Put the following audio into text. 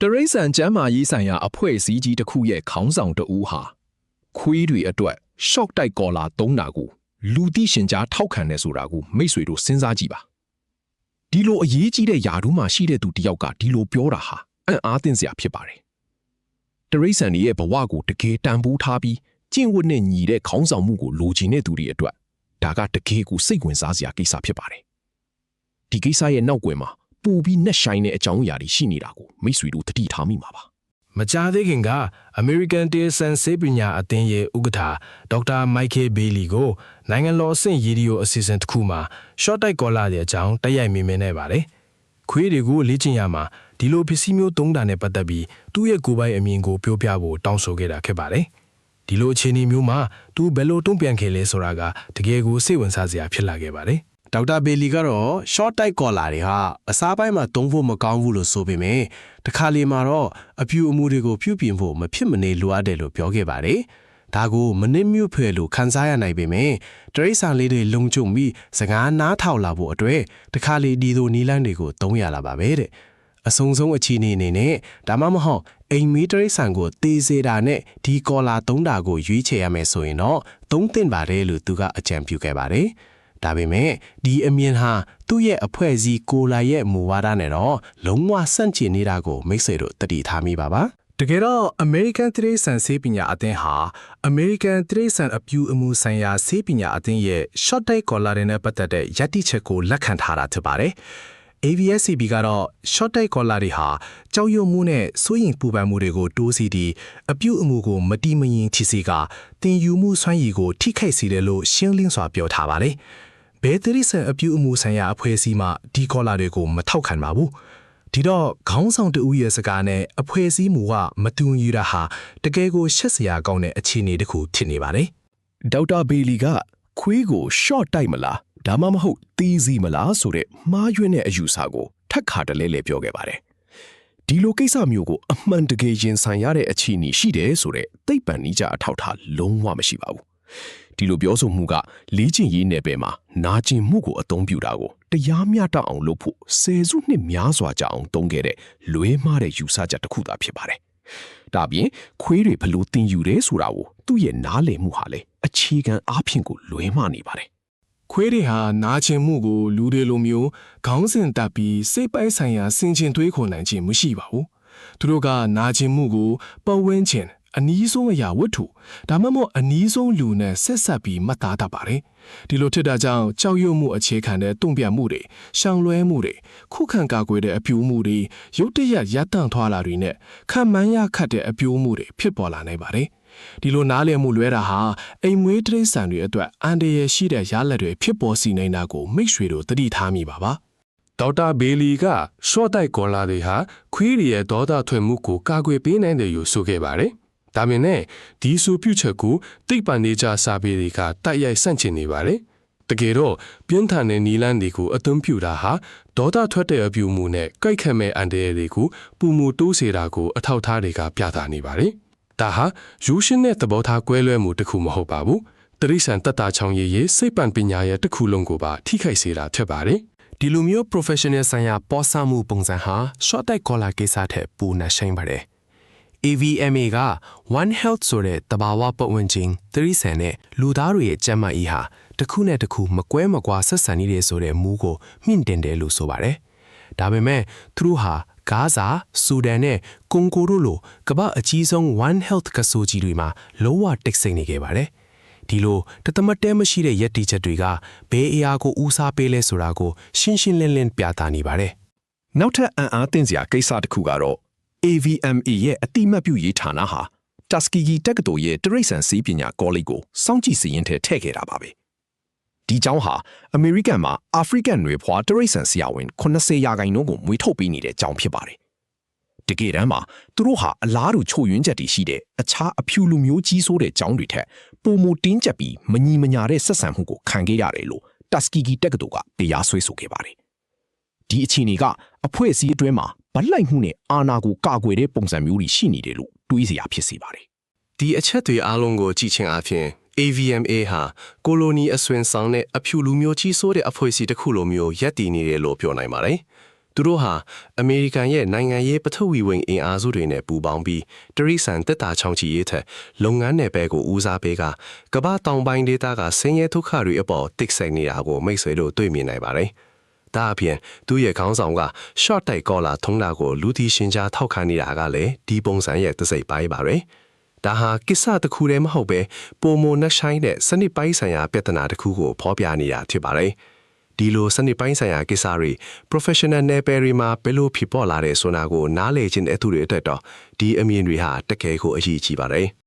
တရိษံကျမ်းမာရေးဆိုင်ရာအဖွဲ့အစည်းကြီးတစ်ခုရဲ့ခေါင်းဆောင်တဦးဟာခွေးတွေအတွက် shock တိုက်ကော်လာသုံးတာကိုလူသိရှင်ကြားထောက်ခံနေဆိုတာကိုမိတ်ဆွေတို့စဉ်းစားကြည့်ပါဒီလိုအရေးကြီးတဲ့ယာတူးမှာရှိတဲ့သူတယောက်ကဒီလိုပြောတာဟာအံ့အားသင့်စရာဖြစ်ပါတယ်တရိษံရဲ့ဘဝကိုတကယ်တန်ဖိုးထားပြီးကျင့်ဝတ်နဲ့ညီတဲ့ခေါင်းဆောင်မှုကိုလိုချင်တဲ့သူတွေအတွက်ဒါကတကယ်ကိုစိတ်ဝင်စားစရာကိစ္စဖြစ်ပါတယ်ဒီကိစ္စရဲ့နောက်ွယ်မှာပူပြီးနှက်ဆိုင်တဲ့အကြောင်းအရာတွေရှိနေတာကိုမိတ်ဆွေတို့သတိထားမိမှာပါမကြာသေးခင်က American Theatre ဆေးပညာအသင်းရဲ့ဥက္ကဋ္ဌဒေါက်တာမိုက်ကယ်ဘေလီကိုနိုင်ငံတော်အဆင့်ရေဒီယိုအစီအစဉ်တစ်ခုမှာ short တိုက်ကော်လာတဲ့အကြောင်းတိုက်ရိုက်မေးမြန်းနေပါတယ်။ခွေးတွေကိုလေ့ကျင့်ရမှာဒီလိုပစ္စည်းမျိုးသုံးတာနဲ့ပတ်သက်ပြီးသူ့ရဲ့ကိုယ်ပိုင်အမြင်ကိုပြောပြဖို့တောင်းဆိုခဲ့တာဖြစ်ပါတယ်။ဒီလိုအခြေအနေမျိုးမှာသူဘယ်လိုတုံ့ပြန်ခဲ့လဲဆိုတာကတကယ်ကိုစိတ်ဝင်စားစရာဖြစ်လာခဲ့ပါတယ်။ဒေါက်တာဘေလီကတော့ short တိုက်ကော်လာတွေဟာအစားပိုင်းမှာသုံးဖို့မကောင်းဘူးလို့ဆိုပေမဲ့တခါလေမှာတော့အပြူအမူတွေကိုပြုပြင်ဖို့မဖြစ်မနေလိုအပ်တယ်လို့ပြောခဲ့ပါတယ်။ဒါကိုမနစ်မြုပ်ဖယ်လို့ခန်းစားရနိုင်ပေမဲ့တရိษံလေးတွေလုံခြုံပြီးစကားနားထောင်လာဖို့အတွက်တခါလေဒီလိုနီးလန်းတွေကိုသုံးရလာပါပဲတဲ့အဆုံးဆုံးအခြေအနေနဲ့ဒါမှမဟုတ်အိမ်မီတရိษံကိုတေးစေတာနဲ့ဒီကော်လာသုံးတာကိုရွေးချယ်ရမယ်ဆိုရင်တော့သုံးသင့်ပါတယ်လို့သူကအကြံပြုခဲ့ပါတယ်။ဒါပေမဲ့ဒီအမြင်ဟာသူ့ရဲ့အဖွဲ့အစည်းကိုလာရဲ့မူဝါဒနဲ့တော့လုံးဝဆန့်ကျင်နေတာကိုမိတ်ဆွေတို့သတိထားမိပါပါတကယ်တော့ American Theatre ဆေးပညာအသင်းဟာ American Theatre အပြူအမူဆိုင်ရာဆေးပညာအသင်းရဲ့ short တိုက်ကော်လာတွေနဲ့ပတ်သက်တဲ့ယက်တိချက်ကိုလက်ခံထားတာဖြစ်ပါတယ်။ AVSCB ကတော့ short တိုက်ကော်လာတွေဟာကြောက်ရွံ့မှုနဲ့စိုးရိမ်ပူပန်မှုတွေကိုတိုးစီပြီးအပြူအမူကိုမတိမယင်ဖြစ်စေကတင်ယူမှုစွမ်းရည်ကိုထိခိုက်စေတယ်လို့ရှင်းလင်းစွာပြောထားပါတယ်။ဘယ်တရိษံအပြူအမူဆိုင်ရာအဖွဲ့အစည်းမှဒီကော်လာတွေကိုမထောက်ခံပါဘူးဒီတော့ခေါင်းဆောင်တဦးရဲ့စကားနဲ့အဖွဲ့အစည်းမူကမတူညီတာဟာတကယ်ကိုရှက်စရာကောင်းတဲ့အခြေအနေတစ်ခုဖြစ်နေပါတယ်ဒေါက်တာဘေလီကခွေးကို short တိုက်မလားဒါမှမဟုတ်တီးစီမလားဆိုတဲ့မှားယွင်းတဲ့အယူဆကိုထပ်ခါတလဲလဲပြောခဲ့ပါတယ်ဒီလိုကိစ္စမျိုးကိုအမှန်တကယ်ရင်ဆိုင်ရတဲ့အခြေအနေရှိတယ်ဆိုတဲ့သိပ္ပံနည်းကျအထောက်ထားလုံးဝမရှိပါဘူးဒီလိုပြောဆိုမှုကလေ့ကျင့်ရေးနယ်ပယ်မှာနာကျင်မှုကိုအသုံးပြုတာကိုတရားမျှတအောင်လုပ်ဖို့ဆယ်စုနှစ်များစွာကြာအောင်သုံးခဲ့တဲ့လွဲမှားတဲ့ယူဆချက်တစ်ခုသာဖြစ်ပါတယ်။ဒါပြင်ခွေးတွေဘလို့တင်ယူတယ်ဆိုတာကိုသူ့ရဲ့နားလည်မှုဟာလေအခြေခံအားဖြင့်ကိုလွဲမှားနေပါတယ်။ခွေးတွေဟာနာကျင်မှုကိုလူတွေလိုမျိုးခေါင်းစဉ်တက်ပြီးစိတ်ပိုင်းဆိုင်ရာဆင်ခြင်တွေးခေါ်နိုင်ခြင်းမရှိပါဘူး။သူတို့ကနာကျင်မှုကိုပတ်ဝန်းကျင်အနည်းဆုံးအရာဝတ္ထုဒါမှမဟုတ်အနည်းဆုံးလူနဲ့ဆက်ဆက်ပြီးမှတ်သားတတ်ပါတယ်ဒီလိုဖြစ်တာကြောင့်ကြောက်ရွံ့မှုအခြေခံတဲ့တုံ့ပြန်မှုတွေရှောင်လွှဲမှုတွေခုခံကာကွယ်တဲ့အပြိုးမှုတွေရုတ်တရက်ရပ်တန့်သွားလာတွေနဲ့ခံမှန်းရခတ်တဲ့အပြိုးမှုတွေဖြစ်ပေါ်လာနိုင်ပါတယ်ဒီလိုနားလည်မှုလွဲတာဟာအိမ်မွေးတိရစ္ဆာန်တွေအတွက်အန္တရာယ်ရှိတဲ့ရလဒ်တွေဖြစ်ပေါ်စီနိုင်တာကိုမိတ်ဆွေတို့သတိထားမိပါပါဒေါက်တာဘေလီကရှော့တိုက်ကော်လာတွေဟာခွေးတွေရဲ့ဒေါသထွက်မှုကိုကာကွယ်ပေးနိုင်တယ်လို့ဆိုခဲ့ပါတယ်ဒါပေမဲ့ဒီဆိုပြုချက်ကိုသိပ္ပံနည်းကျစာပေတွေကတိုက်ရိုက်ဆန့်ကျင်နေပါတယ်။တကယ်တော့ပြင်းထန်တဲ့နီလန်းတွေကိုအသုံးပြုတာဟာဒေါသထွက်တဲ့အပြုမှုနဲ့ကြိုက်ခတ်မဲ့အန်တရာယ်တွေကိုပုံမတိုးစေတာကိုအထောက်ထားတွေကပြသနေပါတယ်။ဒါဟာယူရှင်တဲ့သဘောထားကွဲလွဲမှုတစ်ခုမဟုတ်ပါဘူး။တရိษံတတချောင်းရည်ရဲ့စိတ်ပံပညာရဲ့တစ်ခုလုံးကိုပါထိခိုက်စေတာဖြစ်ပါတယ်။ဒီလိုမျိုး professional ဆိုင်ရာပေါ်ဆမှုပုံစံဟာ short တိုက်ကော်လာကိစ္စထက်ပိုနှရှိန်ပါတယ်AVMA က One Health ဆိုတဲ့တဘာဝပတ်ဝန်းကျင်တရိษံနဲ့လူသားတွေရဲ့ကျန်းမာရေးဟာတစ်ခုနဲ့တစ်ခုမကွဲမကွာဆက်ဆံနေတယ်ဆိုတဲ့မူကိုမြင့်တင်တယ်လို့ဆိုပါတယ်။ဒါပေမဲ့သူတို့ဟာဂါဇာ၊ဆူဒန်နဲ့ကွန်ဂိုတို့လိုကမ္ဘာအကြီးဆုံး One Health ကဆိုကြီးတွေမှာလုံးဝတိတ်ဆိတ်နေခဲ့ပါတယ်။ဒီလိုတသမတ်တဲမရှိတဲ့ယက်တီချက်တွေကဘယ်အရာကိုဦးစားပေးလဲဆိုတာကိုရှင်းရှင်းလင်းလင်းပြသနေပါတယ်။နောက်ထပ်အံ့အားသင့်စရာကိစ္စတစ်ခုကတော့AVMA ရဲ့အတိမတ်ပြုရေးဌာနဟာတာစကီဂီတက္ကသိုလ်ရဲ့တရိษံဆေးပညာကောလိပ်ကိုစောင့်ကြည့်စည်ရင်းထဲထည့်ခဲ့တာပါပဲဒီကျောင်းဟာအမေရိကန်မှာအာဖရိကန်နွယ်ဖွားတရိษံဆရာဝန်80%ကိုမွေးထုတ်ပေးနေတဲ့ကျောင်းဖြစ်ပါတယ်တကယ်တမ်းမှာသူတို့ဟာအလားတူချို့ယွင်းချက်တွေရှိတဲ့အခြားအဖြူလူမျိုးကြီးစိုးတဲ့ကျောင်းတွေထက်ပိုမိုတင်းကျပ်ပြီးမညီမညာတဲ့ဆက်ဆံမှုကိုခံခဲ့ရတယ်လို့တာစကီဂီတက္ကသိုလ်ကတရားစွဲဆိုခဲ့ပါတယ်ဒီအခြေအနေကအဖွဲ့အစည်းအတွင်းမှာဗလိုက်မှုနဲ့အာဏာကိုကာကွယ်တဲ့ပုံစံမျိုးတွေရှိနေတယ်လို့တွေးစရာဖြစ်စေပါတယ်။ဒီအချက်တွေအားလုံးကိုကြည့်ခြင်းအပြင် AVMA ဟာကိုလိုနီအဆွင်ဆောင်တဲ့အဖြူလူမျိုးကြီးစိုးတဲ့အဖွဲ့အစည်းတစ်ခုလိုမျိုးရပ်တည်နေတယ်လို့ပြောနိုင်ပါတယ်။ သူတို့ဟာအမေရိကန်ရဲ့နိုင်ငံရေးပထဝီဝင်အင်အားစုတွေနဲ့ပူးပေါင်းပြီးတရိษံတက်တာချောင်းချီရေးထက်လုပ်ငန်းနယ်ပယ်ကိုဦးစားပေးကကမ္ဘာတောင်ပိုင်းဒေသကဆင်းရဲဒုက္ခတွေအပေါ်တိတ်ဆိတ်နေတာကိုမိတ်ဆွေတို့တွေ့မြင်နိုင်ပါတယ်။ဒါအပြင်သူရဲ့ခေါင်းဆောင်က short တိုက်ကောလာထုံးတာကိုလူတီရှင်ကြားထောက်ခံနေတာကလည်းဒီပုံစံရဲ့တစ်စိတ်ပိုင်းပါပဲ။ဒါဟာကိစ္စတစ်ခုတည်းမဟုတ်ပဲပိုမိုနှဆိုင်တဲ့စနစ်ပိုင်းဆိုင်ရာပြဿနာတစ်ခုကိုဖော်ပြနေတာဖြစ်ပါတယ်။ဒီလိုစနစ်ပိုင်းဆိုင်ရာကိစ္စတွေ professional နယ်ပယ်တွေမှာဘယ်လိုဖြစ်ပေါ်လာတဲ့ဆိုတာကိုနားလည်ခြင်းတဲ့သူတွေအတွက်တော့ဒီအမြင်တွေဟာတကယ်ကိုအရေးကြီးပါတယ်။